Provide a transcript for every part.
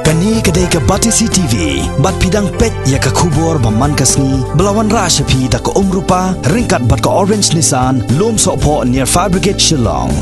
Kani kedai ke Batisi TV, bat pidang pet ya ke kubur baman kasni, belawan rashapi da ke rupa, ringkat bat ke Orange Nissan, lom sokpo near Fire Brigade Shillong.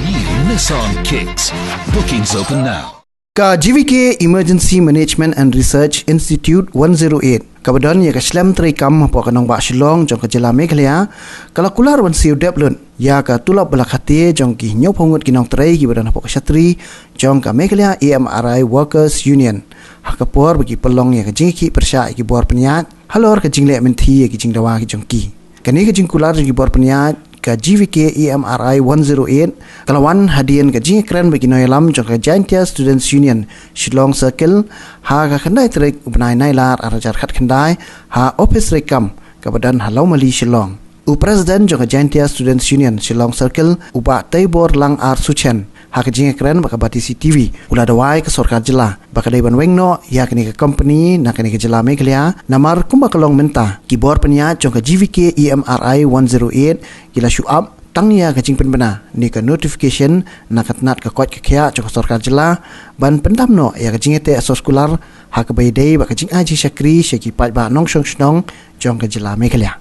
New Nissan Kicks. Bookings open now. Ka GVK Emergency Management and Research Institute 108 kabadan ya ka slam tray kam po kanong ba Shillong jong ka jela Meghalaya kala kular wan siu deplun ya ka tulap balakati jong ki nyop hongut kinong tray ki badan po ka Shatri jong ka Meghalaya AMRI Workers Union hakapor bagi pelong ya ka jingki persya ki bor peniat halor ka jingle menti ya ki jingdawa ki jong ki kani ka jing kular ki bor peniat ka GVK EMRI 108 kalawan hadian ka jing keren bagi noyalam jong ka Giantia Students Union Shillong Circle ha ka khandai trek ubnai nailar arajar khat khandai ha office rekam ka badan halau mali Shillong u president jong ka Giantia Students Union Shillong Circle uba taibor lang ar suchen ha ka jing keren baka Batisi TV ula dawai ka sarkar jela baka dai ban wengno ya kini ka company na kini ka jela Meghalaya namar kumba kalong menta kibor penya jong ka GVK EMRI 108 gila show up tangnya ka jing penbena ni ka notification na katnat ka kot ka kya jong ka sarkar jela ban pendamno ya ka jing ete asoskolar ha ka baydai baka jing aji Shakri sheki pat ba nong shong shnong jong ka jela Meghalaya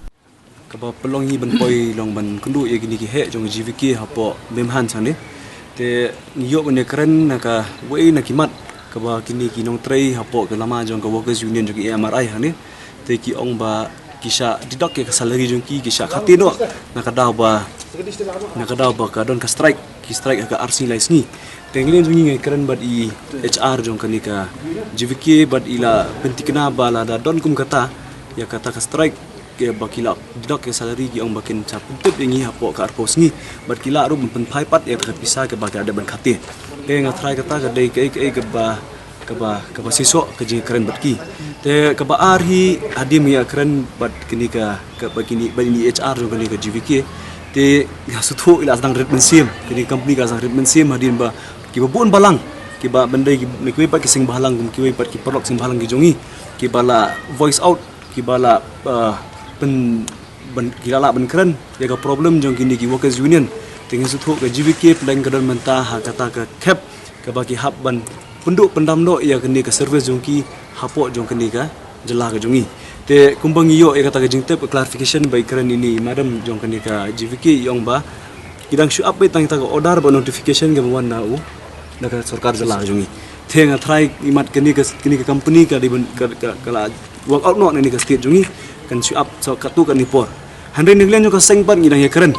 kaba pelong hi ban poi long ban kundu ye gini ki he jong GVK hapo memhan sane te yo ne keren naka wei na kimat kaba kini kinong tray hapo ke lama jong ka Workers Union jong AMRI hane te ki ong ba kisha didok ke salary jong ki kisha khatino nakadaw ba ka don ka strike ki strike ka RC license te ngilin jong ngi keren bad I HR jong kanika GVK bad ila pentikna bala da don kum kata ya kata ka strike ke bakila didok ke salary ki ong bakin cap tup ngi hapo ka arpos ngi bad kila ru pen phai pat ya ka pisah ke bak ada ban khate te ngatrai kata ka dei ke ba siso ke jing keren bad ki te ka ba arhi hadim ya keren bad kini ka bagini bani HR jo kini ka GVK te hasuthu ila sedang treatment sim kini company ka sedang treatment sim hadim ba ki ba bun balang ki ba bandai ki nikwe pat ki sing balang ki we pat ki perlok sing balang ki jongi ki bala voice out ki bala pen gilala ben keren ya ka problem jong kini ki Workers Union tinggal suthu ka GVK plan kadon mentah ha kata ka cap ka bagi hab ban penduk pendamdo ya kini ka service jong ki hapo jong kini ka jela ka jongi te kumbang iyo ya kata ka jing tep clarification by keren ini madam jong kini ka GVK yong ba kidang show up tang ta order ba notification ga wan na u na ka sarkar jela ka jongi te nga try imat kini ka company ka di kala work out no ni ka state jongi kan show up so katu kan nipor handre niglen jo ka sengpan ngidang ya keren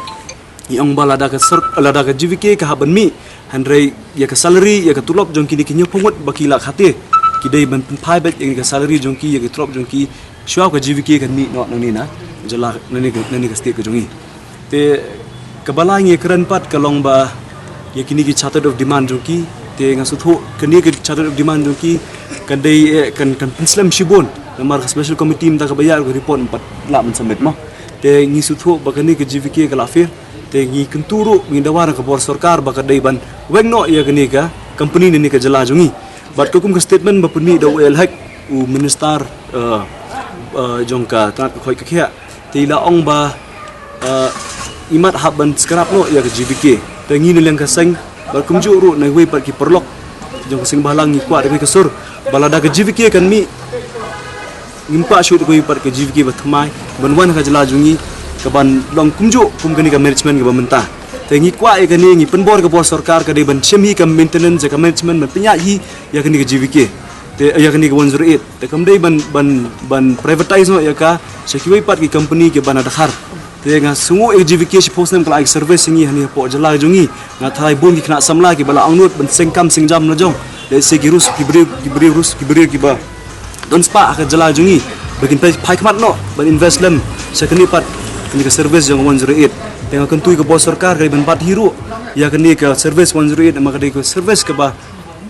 yang balada ka lada ka GVK ka haban mi handre ya ka salary ya ka tulop jong kini kinyo pungut bakila khate kidai ban phai bet yang ka salary jong ki ya ka tulop jong ki show up ka GVK kan mi no ni na jala nani ka state ka jongi te kabala ngi keren pat kalong ba ya kini ki charter of demand jong ki te ngasuthu kini ki charter of demand jong ki kan dei kan Islam shibon namar special committee mta ka bayar ko report 4 la man submit mo te ngi suthu bakani ke GVK ka lafir te ngi kenturu ngi dawar ka bor sarkar baka dai ban wengno ya kani ka company ni ka jala jungi bat ko kum ka statement ba punmi da wel hak u minister jong ka tat khoi ka khia te la ong ba imat haban scrap no ya ka GVK te ngi nilang ka seng bat kum ju ru na we pat ki perlok jong ka sing balang ngi kwa de ka sur balada ka GVK kan mi ngimpa shoot ko ipat ke GVK bathmai banwan ka jala jungi ka ban long kumjo kum kani ka management ka bamenta te ngi kwa e kani ngi penbor ka bos sarkar ka de ban chemi ka maintenance ka management ban penya hi ya kani ka GVK te ya kani ka 108 te kam dei ban privatize no ya ka sekiwai pat ki company ke ban adhar te nga sungu e GVK si posnem ka service ngi hani po jala jungi nga thai bun ki khna samla ki bala angnut ban sengkam singjam na jong le se ki rus ki bri ki ba don spa akan jala jungi bagian pai kemat no ban invest lem sekali pat kini ke service yang 108 tengah kentui ke bos sarkar kali ban 4 hero ya kini ke service 108 maka kini ke service ke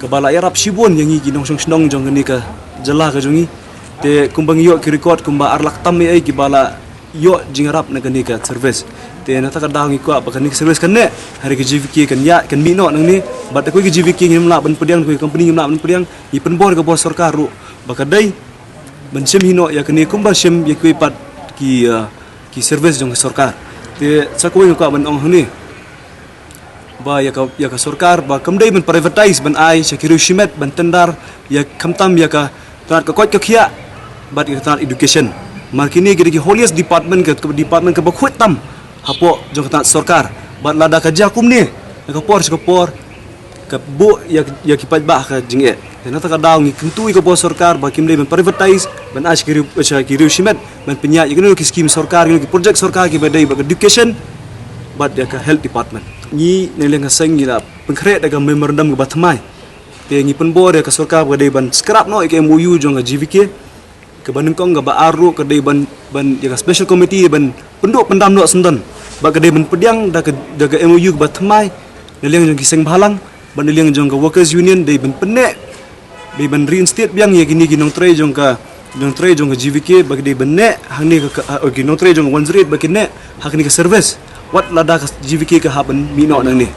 bala Arab shibon yang ngi nong song jong kini ke jala ke jungi te kumbang yo ki record kumba arlak tam ai ki bala yo jingarap na kini ke service te na ta ka daw ngi ko apa kini service kan ne hari ke GVK kan ya kan mi no nang ni bat ko ke GVK ngi mla ban pediang ko company ngi mla ban pediang i penbor ke bos sarkar ru bakadai bencem hino ya kini kumba shem ya kui pat ki service jong sarkar te sakoi ko ban ong hni ba ya ka sarkar ba kamdai ban privatize ban ai shakiru shimet ban tendar ya kamtam ya ka tat ka kot ka khia bat ya tat education markini gidi holiest department ka department ka ba khut tam hapo jong tat sarkar bat lada ka jakum ni ka por ka bu ya ki paj ba ka jinge dan ta ka daw ngi kentui ka bo sarkar ba kimdai ban privatize ban ai shakiru shimet ban penya ya ki scheme sarkar ki project sarkar ki badai ba education bat ya ka health department ni neleng hasang gila pengkret daga memorandum ke batmai te ngi penbor ya ka sarkar ga dei ban scrap no ke MOU jong ga GVK ke banengkong ga ba aru ke dei ban ya ka special committee ban penduk pendam no sendan ba ke dei ban pediang daga MOU ke batmai neleng jong kiseng balang ban neleng jong ga workers union dei ban penek dei ban reinstate biang ya gini ginong tray jong ka GVK ba ke dei ban nek hang ni ka ginong tray jong 108 ba ke nek hak ni ka service wat lada ka GVK ka haban mino nang ni